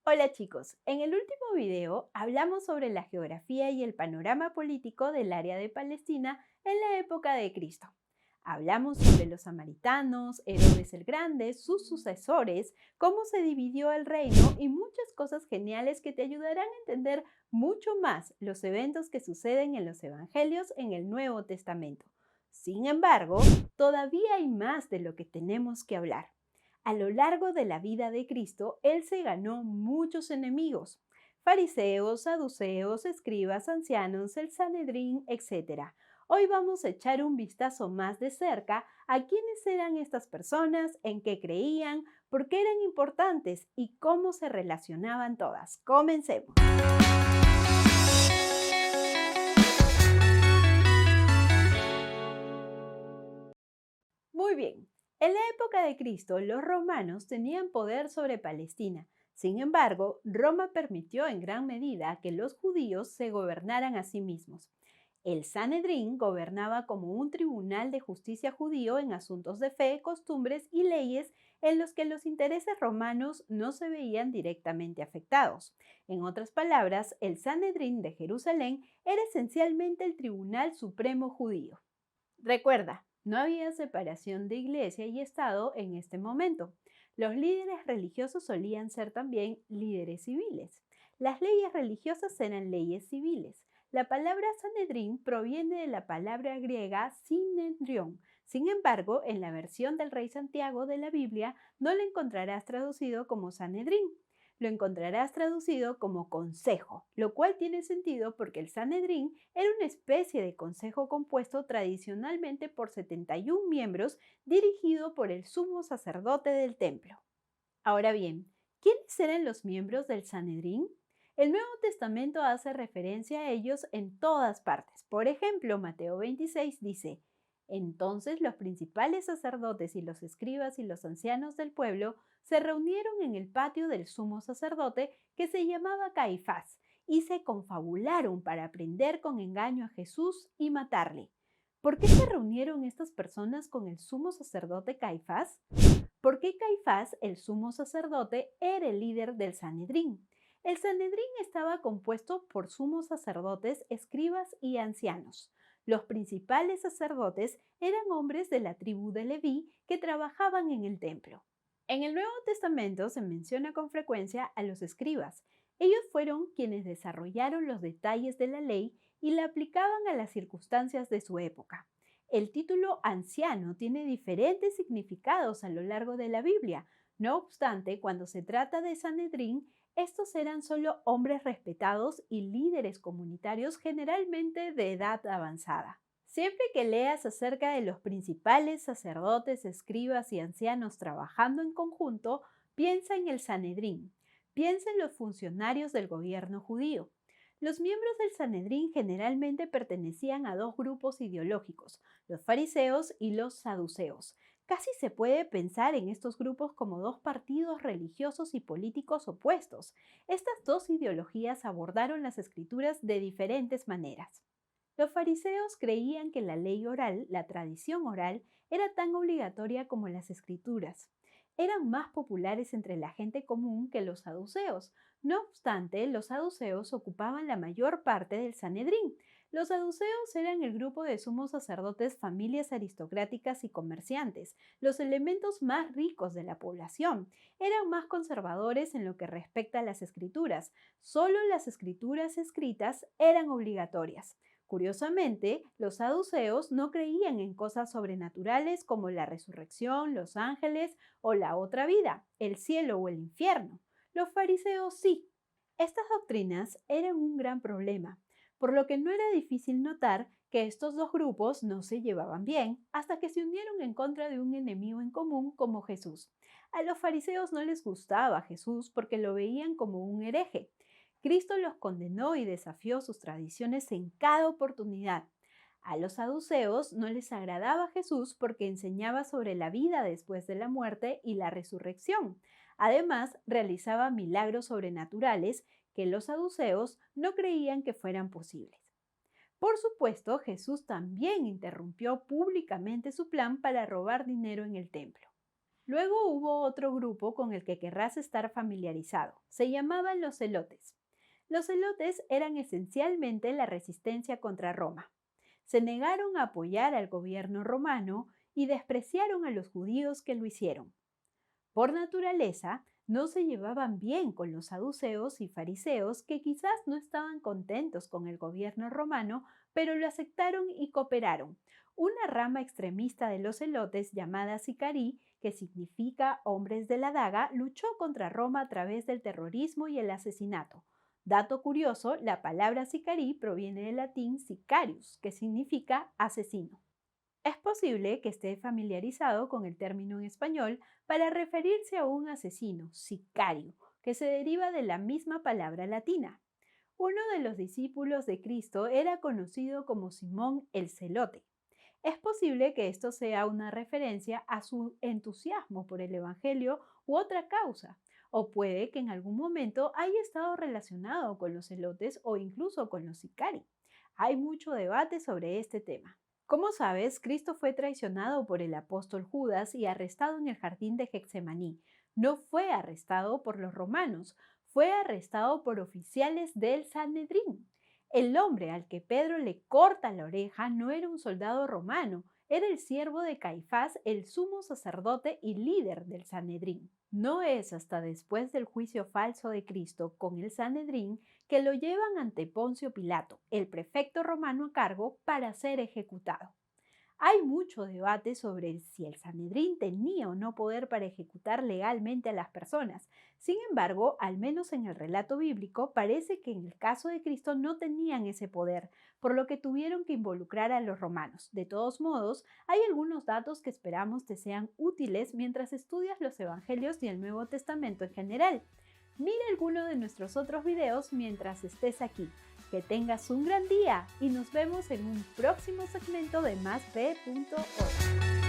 Hola chicos, en el último video hablamos sobre la geografía y el panorama político del área de Palestina en la época de Cristo. Hablamos sobre los samaritanos, Herodes el Grande, sus sucesores, cómo se dividió el reino y muchas cosas geniales que te ayudarán a entender mucho más los eventos que suceden en los evangelios en el Nuevo Testamento. Sin embargo, todavía hay más de lo que tenemos que hablar. A lo largo de la vida de Cristo, Él se ganó muchos enemigos: fariseos, saduceos, escribas, ancianos, el Sanedrín, etc. Hoy vamos a echar un vistazo más de cerca a quiénes eran estas personas, en qué creían, por qué eran importantes y cómo se relacionaban todas. Comencemos. Muy bien. En la época de Cristo, los romanos tenían poder sobre Palestina. Sin embargo, Roma permitió en gran medida que los judíos se gobernaran a sí mismos. El Sanedrín gobernaba como un tribunal de justicia judío en asuntos de fe, costumbres y leyes en los que los intereses romanos no se veían directamente afectados. En otras palabras, el Sanedrín de Jerusalén era esencialmente el tribunal supremo judío. Recuerda, no había separación de iglesia y Estado en este momento. Los líderes religiosos solían ser también líderes civiles. Las leyes religiosas eran leyes civiles. La palabra Sanedrín proviene de la palabra griega Sinedrión. Sin embargo, en la versión del Rey Santiago de la Biblia no lo encontrarás traducido como Sanedrín. Lo encontrarás traducido como consejo, lo cual tiene sentido porque el Sanedrín era una especie de consejo compuesto tradicionalmente por 71 miembros, dirigido por el sumo sacerdote del templo. Ahora bien, ¿quiénes eran los miembros del Sanedrín? El Nuevo Testamento hace referencia a ellos en todas partes. Por ejemplo, Mateo 26 dice: Entonces los principales sacerdotes y los escribas y los ancianos del pueblo se reunieron en el patio del sumo sacerdote, que se llamaba Caifás, y se confabularon para prender con engaño a Jesús y matarle. ¿Por qué se reunieron estas personas con el sumo sacerdote Caifás? Porque Caifás, el sumo sacerdote, era el líder del Sanedrín. El Sanedrín estaba compuesto por sumos sacerdotes, escribas y ancianos. Los principales sacerdotes eran hombres de la tribu de Leví que trabajaban en el templo. En el Nuevo Testamento se menciona con frecuencia a los escribas. Ellos fueron quienes desarrollaron los detalles de la ley y la aplicaban a las circunstancias de su época. El título anciano tiene diferentes significados a lo largo de la Biblia. No obstante, cuando se trata de Sanedrín, estos eran solo hombres respetados y líderes comunitarios, generalmente de edad avanzada. Siempre que leas acerca de los principales sacerdotes, escribas y ancianos trabajando en conjunto, piensa en el Sanedrín. Piensa en los funcionarios del gobierno judío. Los miembros del Sanedrín generalmente pertenecían a dos grupos ideológicos: los fariseos y los saduceos. Casi se puede pensar en estos grupos como dos partidos religiosos y políticos opuestos. Estas dos ideologías abordaron las escrituras de diferentes maneras. Los fariseos creían que la ley oral, la tradición oral, era tan obligatoria como las escrituras. Eran más populares entre la gente común que los saduceos. No obstante, los saduceos ocupaban la mayor parte del Sanedrín. Los saduceos eran el grupo de sumos sacerdotes, familias aristocráticas y comerciantes, los elementos más ricos de la población. Eran más conservadores en lo que respecta a las escrituras. Solo las escrituras escritas eran obligatorias. Curiosamente, los saduceos no creían en cosas sobrenaturales como la resurrección, los ángeles o la otra vida, el cielo o el infierno. Los fariseos sí. Estas doctrinas eran un gran problema, por lo que no era difícil notar que estos dos grupos no se llevaban bien hasta que se unieron en contra de un enemigo en común como Jesús. A los fariseos no les gustaba Jesús porque lo veían como un hereje. Cristo los condenó y desafió sus tradiciones en cada oportunidad. A los saduceos no les agradaba Jesús porque enseñaba sobre la vida después de la muerte y la resurrección. Además, realizaba milagros sobrenaturales que los saduceos no creían que fueran posibles. Por supuesto, Jesús también interrumpió públicamente su plan para robar dinero en el templo. Luego hubo otro grupo con el que querrás estar familiarizado. Se llamaban los celotes. Los celotes eran esencialmente la resistencia contra Roma. Se negaron a apoyar al gobierno romano y despreciaron a los judíos que lo hicieron. Por naturaleza, no se llevaban bien con los saduceos y fariseos que quizás no estaban contentos con el gobierno romano, pero lo aceptaron y cooperaron. Una rama extremista de los celotes llamada sicarí, que significa hombres de la daga, luchó contra Roma a través del terrorismo y el asesinato. Dato curioso, la palabra sicarí proviene del latín sicarius, que significa asesino. Es posible que esté familiarizado con el término en español para referirse a un asesino, sicario, que se deriva de la misma palabra latina. Uno de los discípulos de Cristo era conocido como Simón el Celote. Es posible que esto sea una referencia a su entusiasmo por el Evangelio u otra causa, o puede que en algún momento haya estado relacionado con los celotes o incluso con los sicari. Hay mucho debate sobre este tema. Como sabes, Cristo fue traicionado por el apóstol Judas y arrestado en el jardín de Getsemaní. No fue arrestado por los romanos, fue arrestado por oficiales del Sanedrín. El hombre al que Pedro le corta la oreja no era un soldado romano, era el siervo de Caifás, el sumo sacerdote y líder del Sanedrín. No es hasta después del juicio falso de Cristo con el Sanedrín que lo llevan ante Poncio Pilato, el prefecto romano a cargo, para ser ejecutado. Hay mucho debate sobre si el Sanedrín tenía o no poder para ejecutar legalmente a las personas. Sin embargo, al menos en el relato bíblico, parece que en el caso de Cristo no tenían ese poder, por lo que tuvieron que involucrar a los romanos. De todos modos, hay algunos datos que esperamos te sean útiles mientras estudias los Evangelios y el Nuevo Testamento en general. Mira alguno de nuestros otros videos mientras estés aquí. Que tengas un gran día y nos vemos en un próximo segmento de másb.org.